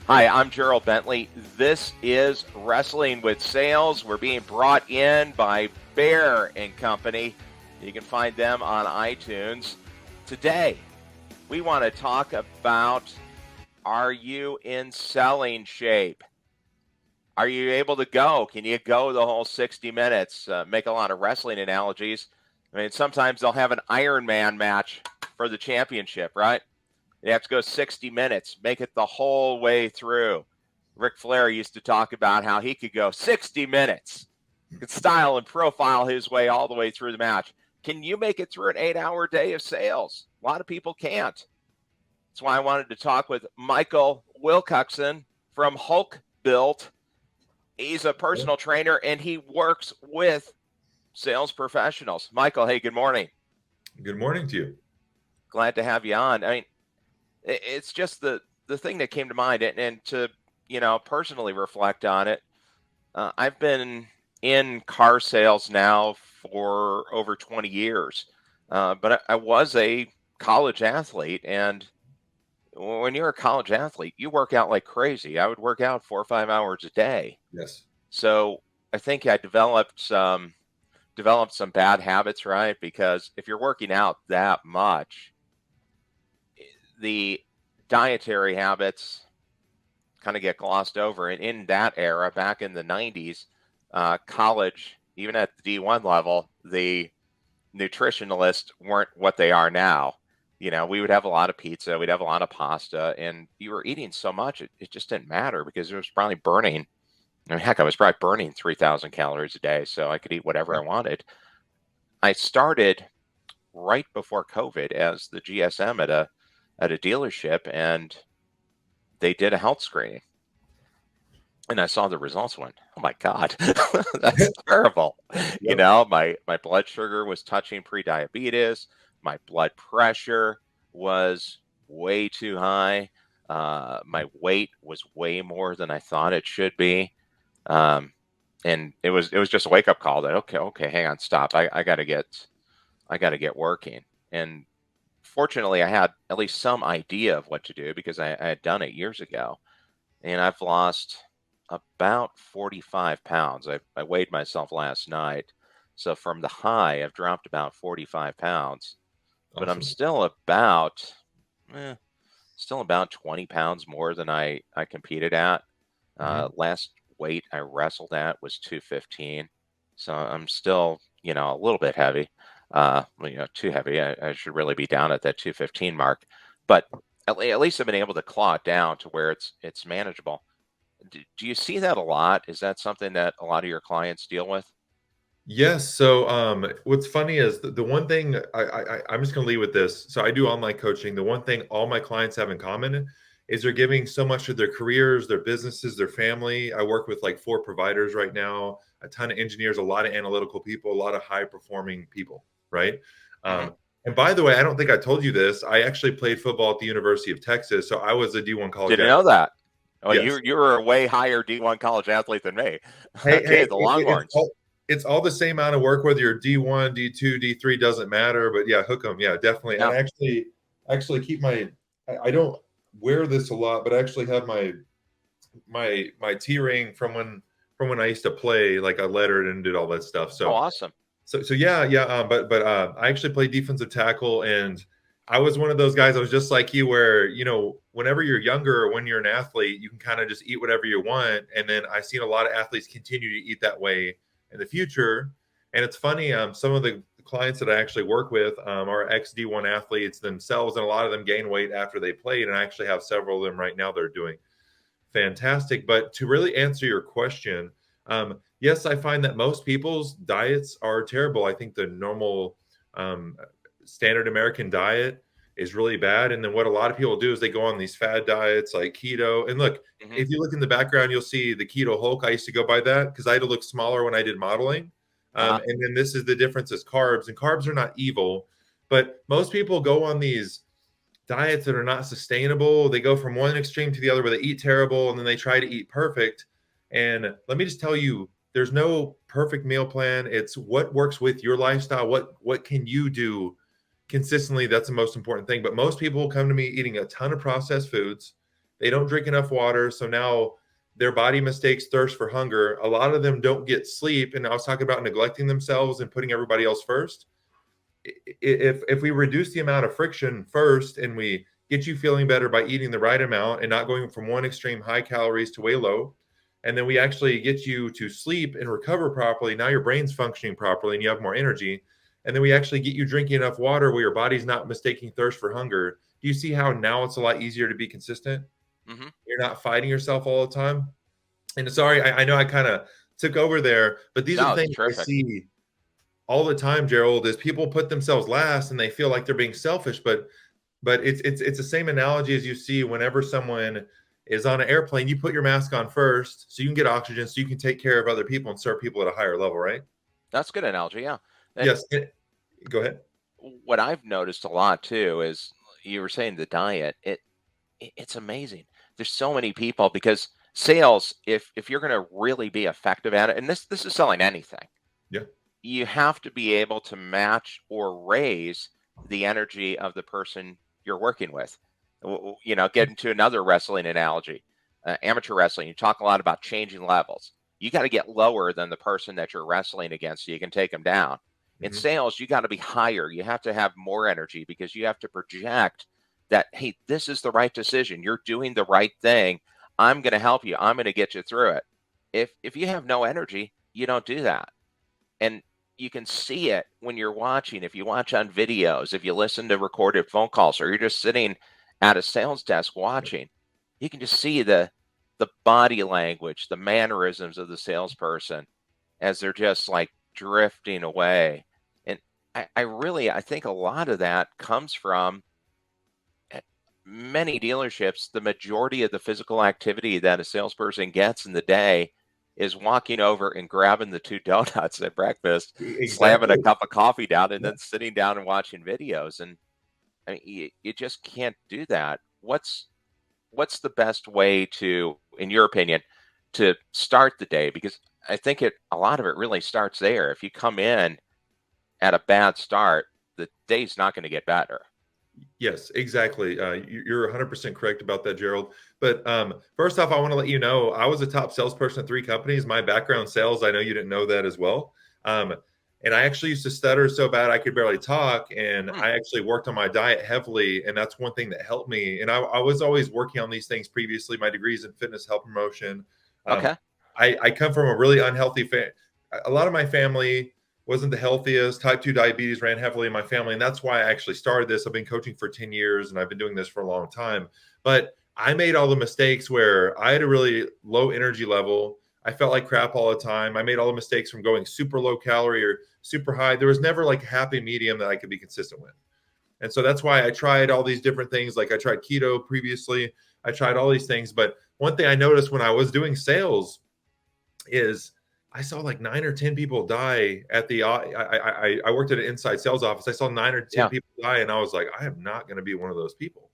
Hi, I'm Gerald Bentley. This is Wrestling with Sales. We're being brought in by Bear and Company. You can find them on iTunes. Today, we want to talk about, are you in selling shape? Are you able to go? Can you go the whole 60 minutes? Make a lot of wrestling analogies. I mean, sometimes they'll have an Iron Man match for the championship, right? You have to go 60 minutes, make it the whole way through. Ric Flair used to talk about how he could go 60 minutes, could style and profile his way all the way through the match. Can you make it through an 8-hour day of sales? A lot of people can't. That's why I wanted to talk with Michael Wilcoxon from Hulk Built. He's a personal trainer and he works with sales professionals. Michael, hey, good morning. Good morning to you. Glad to have you on. I mean, it's just the thing that came to mind, and to personally reflect on it. I've been in car sales now for over 20 years, but I was a college athlete, and when you're a college athlete, you work out like crazy. I would work out 4 or 5 hours a day. Yes. So I think I developed some bad habits, right? Because if you're working out that much, the dietary habits kind of get glossed over. And in that era, back in the 90s, college, even at the D1 level, the nutritionalists weren't what they are now. We would have a lot of pizza, we'd have a lot of pasta, and you were eating so much, it just didn't matter because it was probably burning. I mean, heck, I was probably burning 3,000 calories a day, so I could eat whatever I wanted. I started right before COVID as the GSM at a dealership, and they did a health screening. And I saw the results, went, oh my God, that's terrible. Yep. My blood sugar was touching pre-diabetes. My blood pressure was way too high. My weight was way more than I thought it should be. And it was just a wake up call that, okay, hang on, stop. I gotta get working. And fortunately I had at least some idea of what to do because I had done it years ago. And I've lost about 45 pounds. I weighed myself last night. So from the high, I've dropped about 45 pounds, but I'm Awesome. eh, still about 20 pounds more than I competed at. Hmm. Last weight I wrestled at was 215. So I'm still, a little bit heavy. Too heavy. I should really be down at that 215 mark. But at least I've been able to claw it down to where it's manageable. Do you see that a lot? Is that something that a lot of your clients deal with? Yes. So, what's funny is the one thing I'm just going to leave with this. So, I do online coaching. The one thing all my clients have in common is they're giving so much of their careers, their businesses, their family. I work with like 4 providers right now, a ton of engineers, a lot of analytical people, a lot of high performing people. Right. Hmm. And by the way, I don't think I told you this. I actually played football at the University of Texas. So, I was a D1 college Didn't athlete. know that. Oh, Yes. you were a way higher D1 college athlete than me. Hey, Okay, hey, the it's Longhorns. all the same amount of work, whether you're D1, D2, D3, doesn't matter. But yeah, hook them. Yeah, definitely. And Yeah. I actually keep I don't wear this a lot, but I actually have my T ring from when I used to play. Like I lettered and did all that stuff. Oh, So awesome. so yeah, yeah. But I actually played defensive tackle, and I was one of those guys. I was just like you, where whenever you're younger or when you're an athlete, you can kind of just eat whatever you want. And then I've seen a lot of athletes continue to eat that way in the future. And it's funny, some of the clients that I actually work with are ex D1 athletes themselves, and a lot of them gain weight after they played. And I actually have several of them right now that are doing fantastic. But to really answer your question, yes, I find that most people's diets are terrible. I think the normal um, standard American diet is really bad. And then what a lot of people do is they go on these fad diets like keto. And look, Hmm. if you look in the background, you'll see the keto Hulk. I used to go by that because I had to look smaller when I did modeling. Uh-huh. And then this is the difference is carbs, and carbs are not evil, but most people go on these diets that are not sustainable. They go from one extreme to the other where they eat terrible and then they try to eat perfect. And let me just tell you, there's no perfect meal plan. It's what works with your lifestyle. What can you do consistently? That's the most important thing. But most people come to me eating a ton of processed foods, They don't drink enough water. So now their body mistakes thirst for hunger. A lot of them don't get sleep. And I was talking about neglecting themselves and putting everybody else first. If we reduce the amount of friction first and we get you feeling better by eating the right amount and not going from one extreme high calories to way low, and then we actually get you to sleep and recover properly, now your brain's functioning properly and you have more energy, and then we actually get you drinking enough water where your body's not mistaking thirst for hunger. Do you see how now it's a lot easier to be consistent? Mm-hmm. You're not fighting yourself all the time. And sorry, I know I kind of took over there, but these are the No, it's things I terrific. see all the time, Gerald, is people put themselves last and they feel like they're being selfish, but it's the same analogy as you see whenever someone is on an airplane. You put your mask on first so you can get oxygen, so you can take care of other people and serve people at a higher level, right? That's a good analogy, yeah. And Yes. Go ahead. what I've noticed a lot too is you were saying the diet. It's amazing. There's so many people because sales, if you're going to really be effective at it, and this is selling anything, Yeah. you have to be able to match or raise the energy of the person you're working with. You know, get into another wrestling analogy, amateur wrestling. You talk a lot about changing levels. You got to get lower than the person that you're wrestling against so you can take them down. In Mm-hmm. sales, you got to be higher. You have to have more energy because you have to project that, hey, this is the right decision. You're doing the right thing. I'm going to help you. I'm going to get you through it. If you have no energy, you don't do that. And you can see it when you're watching. If you watch on videos, if you listen to recorded phone calls, or you're just sitting at a sales desk watching, you can just see the body language, the mannerisms of the salesperson as they're just like drifting away. And I think a lot of that comes from many dealerships. The majority of the physical activity that a salesperson gets in the day is walking over and grabbing the 2 donuts at breakfast, slamming a Exactly. cup of coffee down, and Yeah. then sitting down and watching videos. And I mean, you just can't do that. What's the best way to, in your opinion, to start the day? Because I think a lot of it really starts there. If you come in at a bad start, the day's not going to get better. Yes, exactly. You're 100% correct about that, Gerald. But first off, I want to let you know I was a top salesperson at 3 companies. My background sales, I know you didn't know that as well. And I actually used to stutter so bad I could barely talk. And Hmm. I actually worked on my diet heavily. And that's one thing that helped me. And I was always working on these things previously. My degrees in fitness, health promotion. Um, Okay. I come from a really unhealthy a lot of my family wasn't the healthiest. Type 2 diabetes ran heavily in my family. And that's why I actually started this. I've been coaching for 10 years and I've been doing this for a long time. But I made all the mistakes where I had a really low energy level. I felt like crap all the time. I made all the mistakes from going super low calorie or super high. There was never like a happy medium that I could be consistent with. And so that's why I tried all these different things. Like I tried keto previously. I tried all these things. But one thing I noticed when I was doing sales is I saw like 9 or 10 people die at the. I worked at an inside sales office. I saw 9 or 10 Yeah. people die, and I was like, I am not going to be one of those people.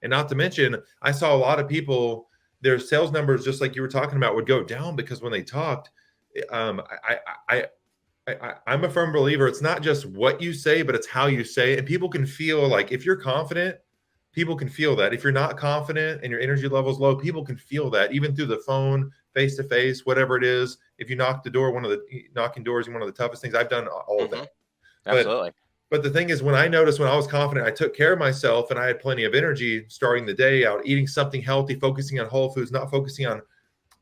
And not to mention, I saw a lot of people. Their sales numbers, just like you were talking about, would go down because when they talked, um, I, I, I'm a firm believer. It's not just what you say, but it's how you say it. And people can feel like if you're confident, people can feel that. If you're not confident and your energy level's low, people can feel that even through the phone, face to face, whatever it is. If you knock the door, knocking doors is one of the toughest things. I've done all of Hmm. that. But Absolutely. but the thing is, when I noticed when I was confident, I took care of myself and I had plenty of energy starting the day out, eating something healthy, focusing on whole foods, not focusing on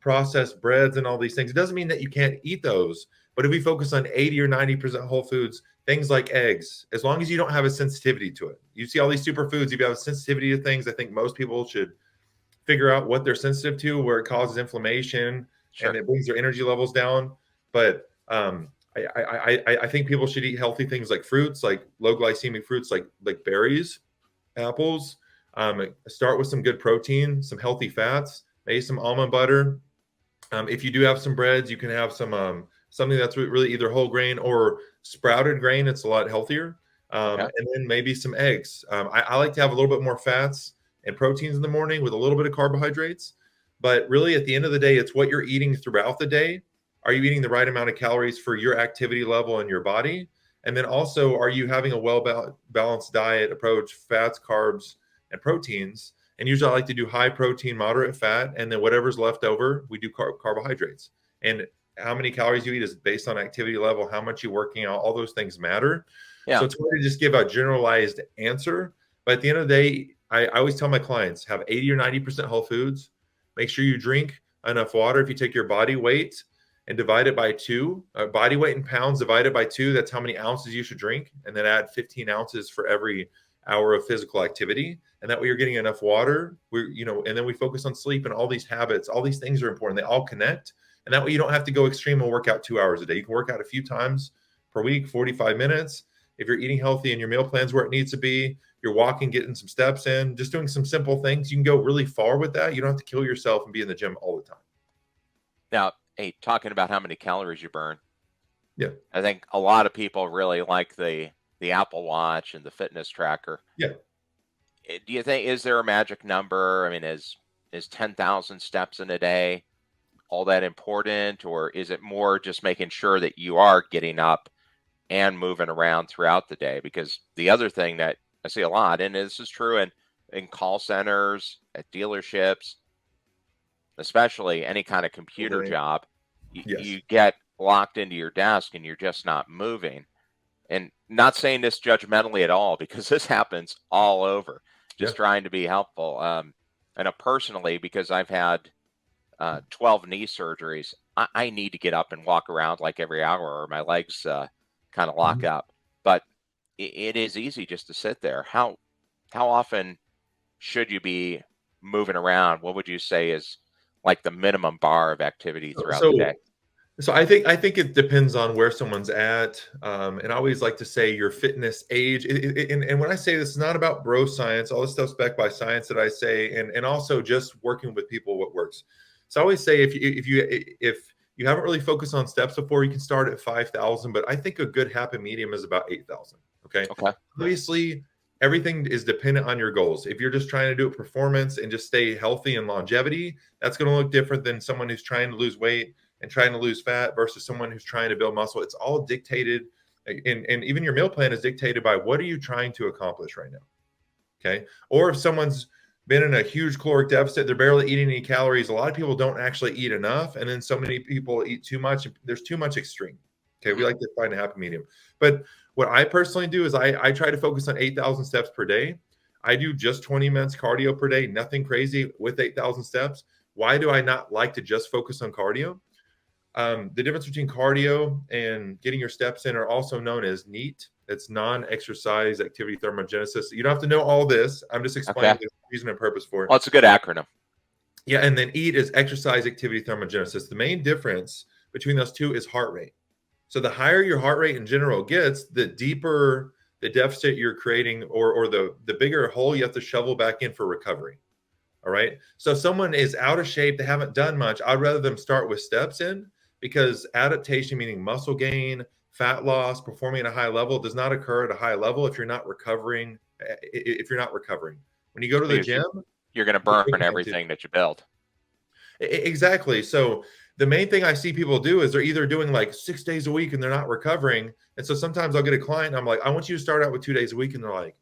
processed breads and all these things. It doesn't mean that you can't eat those, but if we focus on 80 or 90% whole foods, things like eggs, as long as you don't have a sensitivity to it. You see all these superfoods, if you have a sensitivity to things, I think most people should figure out what they're sensitive to, where it causes inflammation and Sure. it brings their energy levels down. But I think people should eat healthy things like fruits, like low glycemic fruits, like berries, apples. Start with some good protein, some healthy fats, maybe some almond butter. If you do have some breads, you can have something that's really either whole grain or sprouted grain. It's a lot healthier. Okay. And then maybe some eggs. I like to have a little bit more fats and proteins in the morning with a little bit of carbohydrates. But really, at the end of the day, it's what you're eating throughout the day. Are you eating the right amount of calories for your activity level in your body? And then also, are you having a well balanced diet approach, fats, carbs, and proteins? And usually I like to do high protein, moderate fat, and then whatever's left over, we do carbohydrates. And how many calories you eat is based on activity level, how much you're working out, all those things matter. Yeah. So it's hard to just give a generalized answer. But at the end of the day, I always tell my clients, have 80 or 90% whole foods. Make sure you drink enough water. If you take your body weight and divide it by 2, body weight in pounds divided by 2, that's how many ounces you should drink. And then add 15 ounces for every hour of physical activity. And that way you're getting enough water. And then we focus on sleep and all these habits. All these things are important. They all connect. And that way you don't have to go extreme and work out 2 hours a day. You can work out a few times per week, 45 minutes. If you're eating healthy and your meal plan's where it needs to be, you're walking, getting some steps in, just doing some simple things, you can go really far with that. You don't have to kill yourself and be in the gym all the time. Now, hey, talking about how many calories you burn. Yeah. I think a lot of people really like the Apple Watch and the fitness tracker. Yeah. Do you think, is there a magic number? I mean, is 10,000 steps in a day all that important, or is it more just making sure that you are getting up and moving around throughout the day? Because the other thing that I see a lot, and this is true in call centers, at dealerships, especially any kind of computer job, you get locked into your desk and you're just not moving. And not saying this judgmentally at all, because this happens all over, just trying to be helpful. I know personally, because I've had 12 knee surgeries, I need to get up and walk around like every hour or my legs kind of lock up. But it is easy just to sit there. How often should you be moving around? What would you say is like the minimum bar of activity throughout the day? So I think it depends on where someone's at. And I always like to say your fitness age. And when I say this, it's not about bro science. All this stuff's backed by science that I say, and also just working with people what works. So I always say if you haven't really focused on steps before, you can start at 5,000. But I think a good happy medium is about 8,000. Okay. Obviously, everything is dependent on your goals. If you're just trying to do a performance and just stay healthy and longevity, that's going to look different than someone who's trying to lose weight and trying to lose fat versus someone who's trying to build muscle. It's all dictated, and even your meal plan is dictated by what are you trying to accomplish right now. Okay. Or if someone's been in a huge caloric deficit, they're barely eating any calories. A lot of people don't actually eat enough. And then so many people eat too much. There's too much extreme. Okay. We like to find a happy medium. But what I personally do is I try to focus on 8,000 steps per day. I do just 20 minutes cardio per day, nothing crazy with 8,000 steps. Why do I not like to just focus on cardio? The difference between cardio and getting your steps in are also known as NEAT. It's non-exercise activity thermogenesis. You don't have to know all this. I'm just explaining the reason and purpose for it. Well, it's a good acronym. Yeah, and then EAT is exercise activity thermogenesis. The main difference between those two is heart rate. So the higher your heart rate in general gets, the deeper the deficit you're creating, or the bigger hole you have to shovel back in for recovery. All right. So if someone is out of shape, they haven't done much, I'd rather them start with steps in, because adaptation, meaning muscle gain, fat loss, performing at a high level, does not occur at a high level if you're not recovering. When you go to the gym, you're going to burn everything that you build. Exactly. So the main thing I see people do is they're either doing like 6 days a week and they're not recovering. And so sometimes I'll get a client and I'm like, I want you to start out with 2 days a week. And they're like,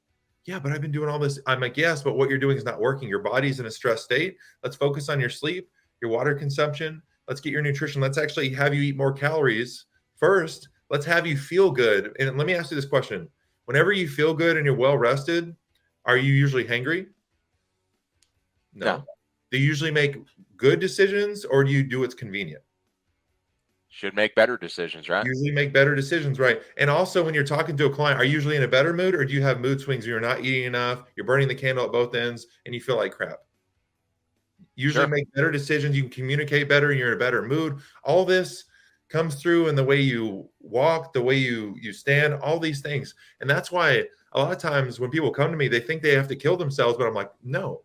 yeah, but I've been doing all this. I'm like, yes, but what you're doing is not working. Your body's in a stress state. Let's focus on your sleep, your water consumption. Let's get your nutrition. Let's actually have you eat more calories first. Let's have you feel good. And let me ask you this question. Whenever you feel good and you're well rested, are you usually hangry? No. Do you usually make good decisions, or do you do what's convenient? Should make better decisions, right? Usually make better decisions, right? And also when you're talking to a client, are you usually in a better mood, or do you have mood swings where you're not eating enough, you're burning the candle at both ends, and you feel like crap? Usually make better decisions. You can communicate better, and you're in a better mood. All this comes through in the way you walk, the way you stand, all these things. And that's why a lot of times when people come to me, they think they have to kill themselves, but I'm like, no.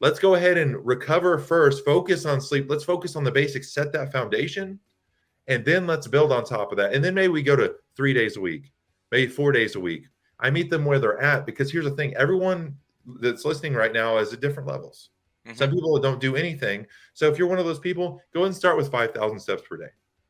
Let's go ahead and recover first. Focus on sleep. Let's focus on the basics, set that foundation, and then let's build on top of that. And then maybe we go to 3 days a week, maybe 4 days a week. I meet them where they're at, because here's the thing. Everyone that's listening right now is at different levels. Some people don't do anything. So if you're one of those people, go ahead and start with 5,000 steps per day.